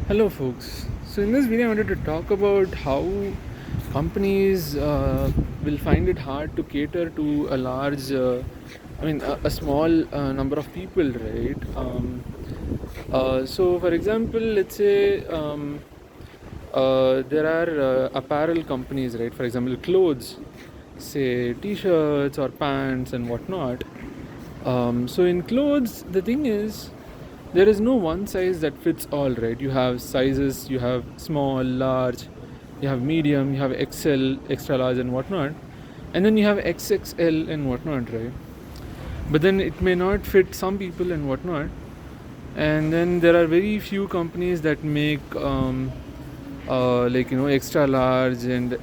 Hello, folks. So, in this video, I wanted to talk about how companies will find it hard to cater to a large, a small number of people, right? So, for example, let's say there are apparel companies, right? For example, clothes, say t shirts or pants and whatnot. So, in clothes, the thing is, there is no one size that fits all, right? You have sizes, you have small, large, you have medium, you have XL, extra large, and whatnot, and then you have XXL and whatnot, right? But then it may not fit some people and whatnot, and then there are very few companies that make extra large and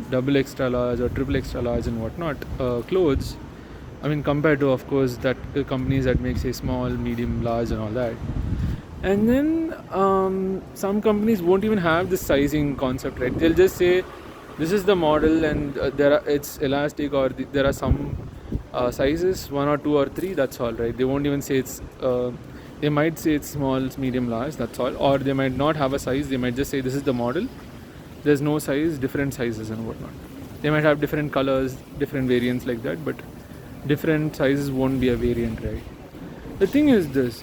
double extra large or triple extra large and whatnot clothes. I mean, compared to, of course, that companies that make, say, small, medium, large, and all that. And then some companies won't even have this sizing concept, right? They'll just say, this is the model, and it's elastic, or there are some sizes, 1 or 2 or 3. That's all, right? They won't even say it's. They might say it's small, medium, large. That's all, or they might not have a size. They might just say this is the model. There's no size, different sizes and whatnot. They might have different colors, different variants like that, but different sizes won't be a variant, right? The thing is this,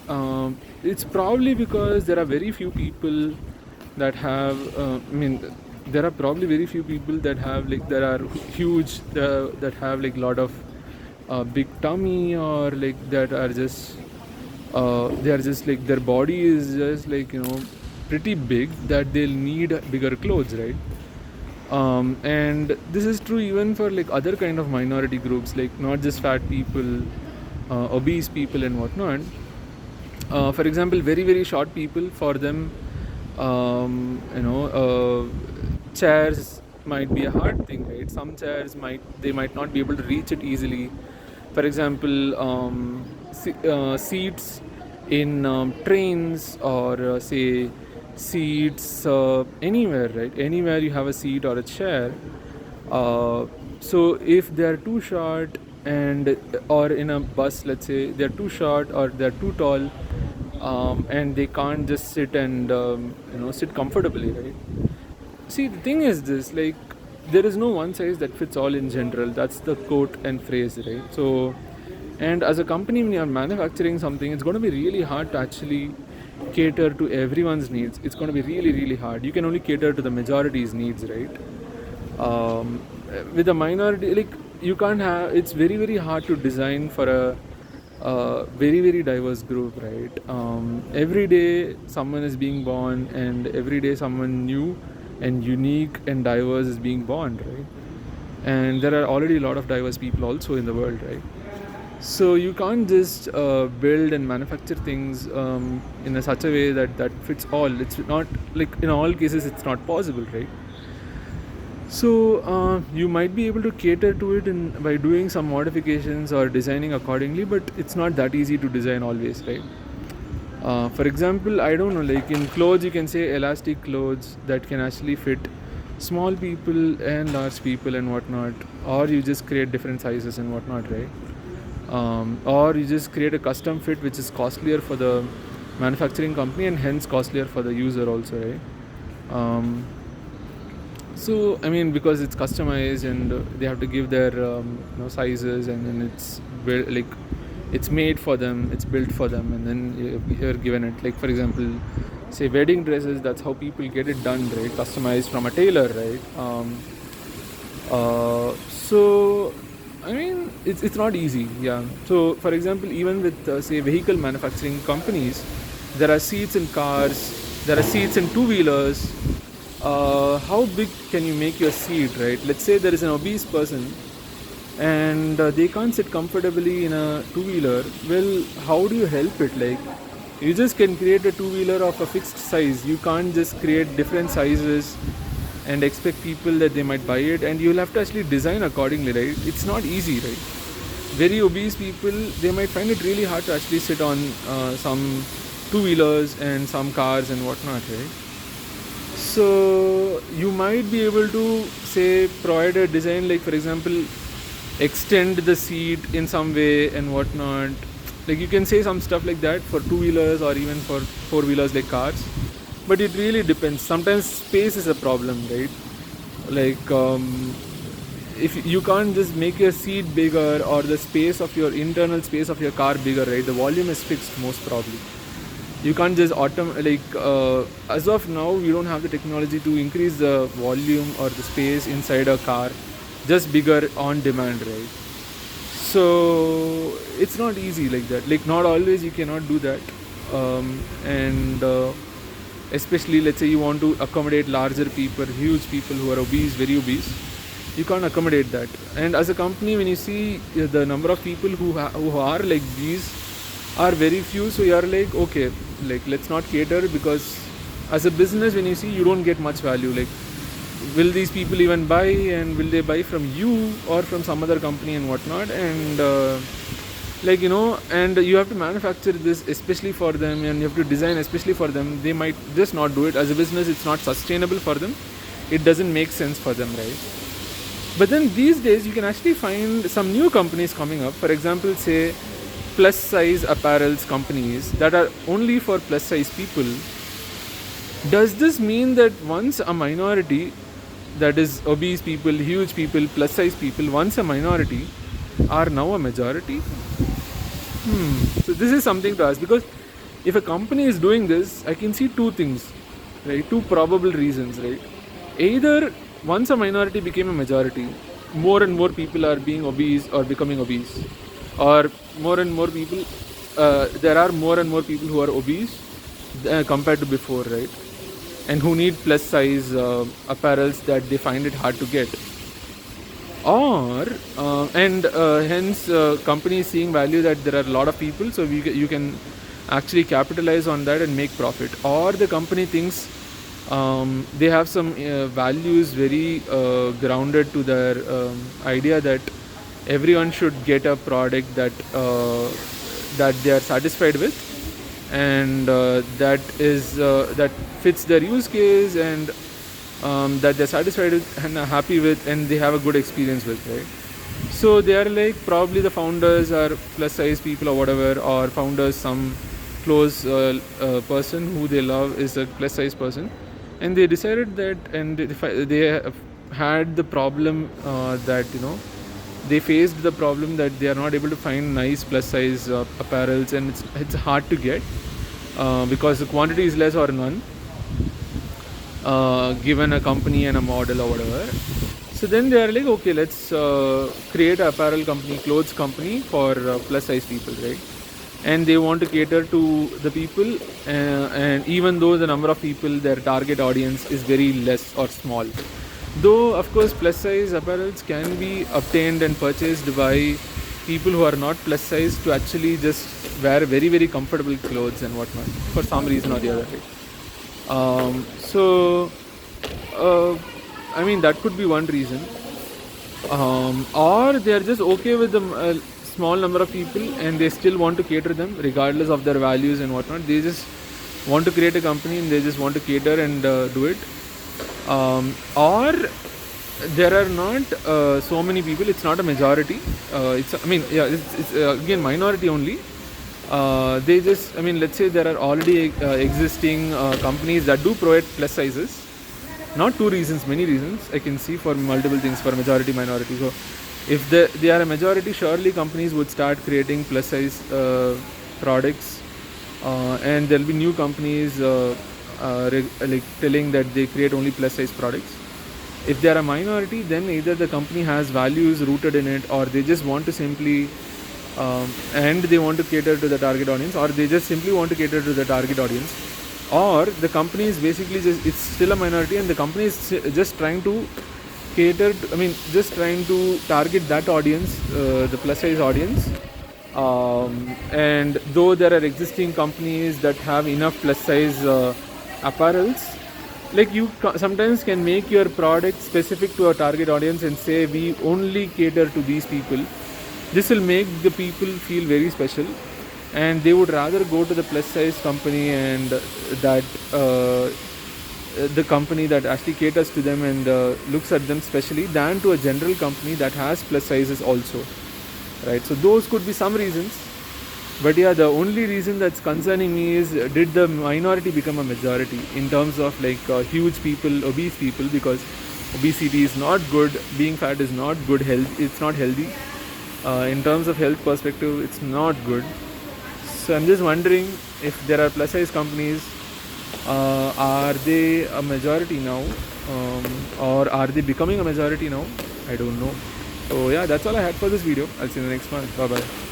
it's probably because there are very few people that have, there are probably very few people that have, like, there are huge, that have, like, lot of big tummy, or like that are just, they are just like, their body is just like, pretty big, that they'll need bigger clothes, right? And this is true even for like other kind of minority groups, like not just fat people, obese people and whatnot. For example, very very short people, for them, chairs might be a hard thing, right? Some chairs might not be able to reach it easily. For example, seats in trains, or say seats anywhere, right? Anywhere you have a seat or a chair. So if they are too short, and or in a bus, let's say they're too short or they're too tall, and they can't just sit and sit comfortably, right? See, the thing is this, like, there is no one size that fits all in general. That's the quote and phrase, right? So, and as a company, when you're manufacturing something, it's going to be really hard to actually cater to everyone's needs. It's going to be really really hard. You can only cater to the majority's needs, right? With a minority, like, you can't have, it's very very hard to design for a very very diverse group, right? Every day someone is being born, and every day someone new and unique and diverse is being born, right? And there are already a lot of diverse people also in the world, right? So you can't just build and manufacture things in such a way that fits all. It's not, like, in all cases it's not possible, right? So you might be able to cater to it by doing some modifications or designing accordingly, but it's not that easy to design always, right? For example, I don't know, like in clothes, you can say elastic clothes that can actually fit small people and large people and whatnot, or you just create different sizes and whatnot, right? Or you just create a custom fit which is costlier for the manufacturing company and hence costlier for the user also, right? So I mean, because it's customized, and they have to give their sizes, and then it's like it's made for them, it's built for them, and then you're given it. Like, for example, say wedding dresses, that's how people get it done, right? Customized from a tailor, right? So I mean, it's not easy, yeah. So for example, even with say vehicle manufacturing companies, there are seats in cars, there are seats in two-wheelers. How big can you make your seat, right? Let's say there is an obese person, and they can't sit comfortably in a two-wheeler. Well, how do you help it? Like, you just can create a two-wheeler of a fixed size. You can't just create different sizes and expect people that they might buy it, and you'll have to actually design accordingly, right? It's not easy, right? Very obese people, they might find it really hard to actually sit on some two-wheelers and some cars and whatnot, right? So you might be able to, say, provide a design, like, for example, extend the seat in some way and whatnot. Like, you can say some stuff like that for two-wheelers or even for four-wheelers like cars. but it really depends. Sometimes space is a problem, right? Like if you can't just make your seat bigger or the space of your internal space of your car bigger, right? The volume is fixed most probably. You can't just as of now you don't have the technology to increase the volume or the space inside a car just bigger on demand, right? So it's not easy like that. Like not always you cannot do that. And especially let's say you want to accommodate larger people, huge people who are obese, very obese, you can't accommodate that. And as a company, when you see the number of people who are like these are very few, so you are like, okay, like let's not cater, because as a business when you see you don't get much value. Like will these people even buy, and will they buy from you or from some other company and whatnot? And and you have to manufacture this especially for them, and you have to design especially for them. They might just not do it. As a business, it's not sustainable for them. It doesn't make sense for them, right? But then these days you can actually find some new companies coming up. For example, say plus size apparels companies that are only for plus size people. Does this mean that once a minority, that is obese people, huge people, plus size people, once a minority, are now a majority? So this is something to ask, because if a company is doing this, I can see two things, right? Two probable reasons, right? Either once a minority became a majority, more and more people are being obese or becoming obese, or more and more people, there are more and more people who are obese compared to before, right? And who need plus size apparels that they find it hard to get. Or hence companies seeing value that there are a lot of people, so you can actually capitalize on that and make profit. Or the company thinks they have some values very grounded to their idea that everyone should get a product that they are satisfied with, and that fits their use case, and that they're satisfied with and are happy with, and they have a good experience with, right? So they are like, probably the founders are plus size people or whatever, or founders, some close person who they love is a plus size person, and they decided that, and they had the problem that they faced the problem that they are not able to find nice plus size apparels, and it's hard to get because the quantity is less or none, given a company and a model or whatever. So then they are like, okay, let's create an apparel company, clothes company for plus size people, right? And they want to cater to the people, and even though the number of people, their target audience is very less or small. Though of course plus size apparels can be obtained and purchased by people who are not plus size to actually just wear very, very comfortable clothes and whatnot for some reason or the other, right? I mean, that could be one reason. Or they are just okay with the small number of people, and they still want to cater them regardless of their values and whatnot. They just want to create a company, and they just want to cater and do it. Or there are not so many people. It's not a majority. It's again minority only. They just, let's say there are already existing companies that do provide plus sizes. Not two reasons, many reasons I can see for multiple things for majority, minority. So if they are a majority, surely companies would start creating plus size products, and there will be new companies like telling that they create only plus size products. If they are a minority, then either the company has values rooted in it, or they just want to simply and they want to cater to the target audience, or they just simply want to cater to the target audience, or the company is basically just, it's still a minority, and the company is just trying to cater to, just trying to target that audience, the plus size audience. And though there are existing companies that have enough plus size apparels, like you sometimes can make your product specific to a target audience and say, we only cater to these people. This will make the people feel very special, and they would rather go to the plus size company, and that the company that actually caters to them and looks at them specially, than to a general company that has plus sizes also, right? So those could be some reasons. But yeah, the only reason that's concerning me is, did the minority become a majority in terms of like huge people, obese people? Because obesity is not good. Being fat is not good. Health, it's not healthy. In terms of health perspective, it's not good. So I'm just wondering if there are plus size companies, are they a majority now, or are they becoming a majority now? I don't know. So yeah, that's all I had for this video. I'll see you in the next one. Bye bye.